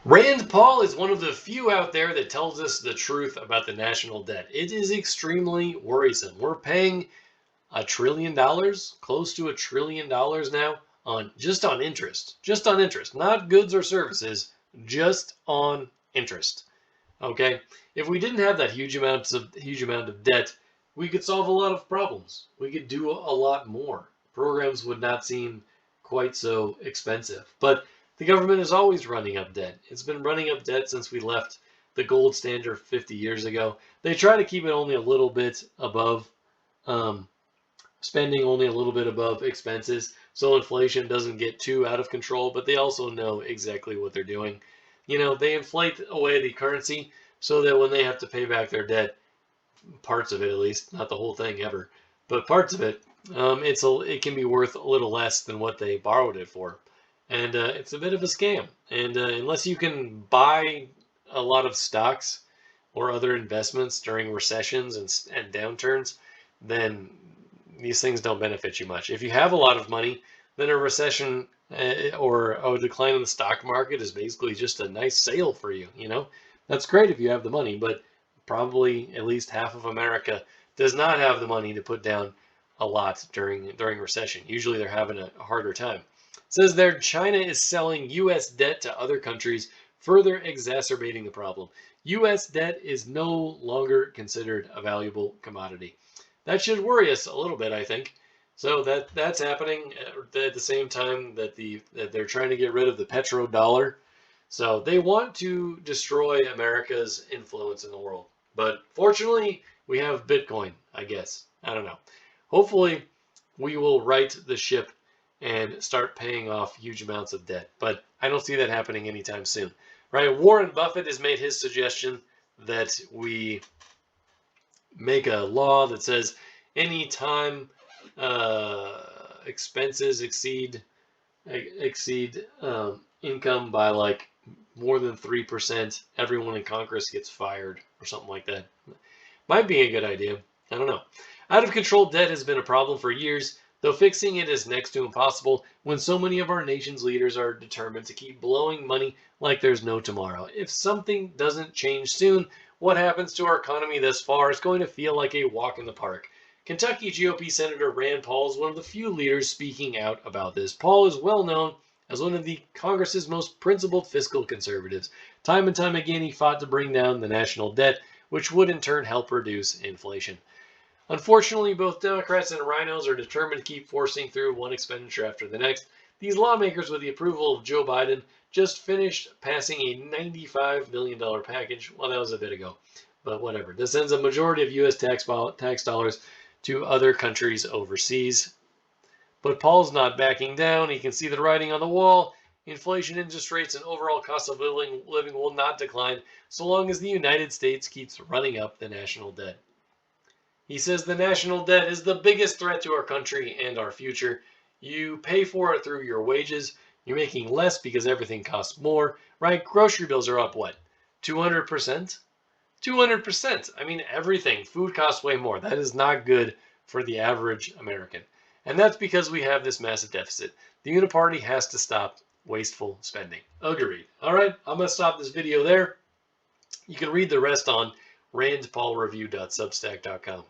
Rand Paul is one of the few out there that tells us the truth about the national debt. It is extremely worrisome. We're paying $1 trillion, close to $1 trillion now, on just on interest, not goods or services, just on interest. Okay, if we didn't have that huge amount of debt, we could solve a lot of problems. We could do a lot more. Programs would not seem quite so expensive. But the government is always running up debt. It's been running up debt since we left the gold standard 50 years ago. They try to keep it only a little bit above um, spending, only a little bit above expenses, so inflation doesn't get too out of control, but they also know exactly what they're doing. They inflate away the currency so that when they have to pay back their debt, parts of it at least, not the whole thing ever, but parts of it, it can be worth a little less than what they borrowed it for, and it's a bit of a scam. And unless you can buy a lot of stocks or other investments during recessions and downturns, then these things don't benefit you much. If you have a lot of money, then a recession or a decline in the stock market is basically just a nice sale for you. That's great if you have the money, but probably at least half of America does not have the money to put down a lot during recession. Usually they're having a harder time. It says there China is selling U.S. debt to other countries, further exacerbating the problem. U.S. debt is no longer considered a valuable commodity. That should worry us a little bit, I think. So that's happening at the same time that they're trying to get rid of the petrodollar. So they want to destroy America's influence in the world. But fortunately, we have Bitcoin, I guess. I don't know. Hopefully, we will right the ship and start paying off huge amounts of debt. But I don't see that happening anytime soon. Right? Warren Buffett has made his suggestion that we make a law that says anytime expenses exceed income by like more than 3%, everyone in Congress gets fired or something like that. Might be a good idea. I don't know. Out of control debt has been a problem for years, though fixing it is next to impossible when so many of our nation's leaders are determined to keep blowing money like there's no tomorrow. If something doesn't change soon, what happens to our economy thus far is going to feel like a walk in the park. Kentucky GOP Senator Rand Paul is one of the few leaders speaking out about this. Paul is well known as one of the Congress's most principled fiscal conservatives. Time and time again, he fought to bring down the national debt, which would in turn help reduce inflation. Unfortunately, both Democrats and rhinos are determined to keep forcing through one expenditure after the next. These lawmakers, with the approval of Joe Biden, just finished passing a $95 million package. Well, that was a bit ago, but whatever. This sends a majority of U.S. tax dollars to other countries overseas. But Paul's not backing down. He can see the writing on the wall. Inflation, interest rates, and overall cost of living will not decline so long as the United States keeps running up the national debt. He says the national debt is the biggest threat to our country and our future. You pay for it through your wages. You're making less because everything costs more, right? Grocery bills are up, what, 200%? 200%. I mean, everything. Food costs way more. That is not good for the average American. And that's because we have this massive deficit. The Uniparty has to stop wasteful spending. Agreed. All right, I'm going to stop this video there. You can read the rest on randpaulreview.substack.com.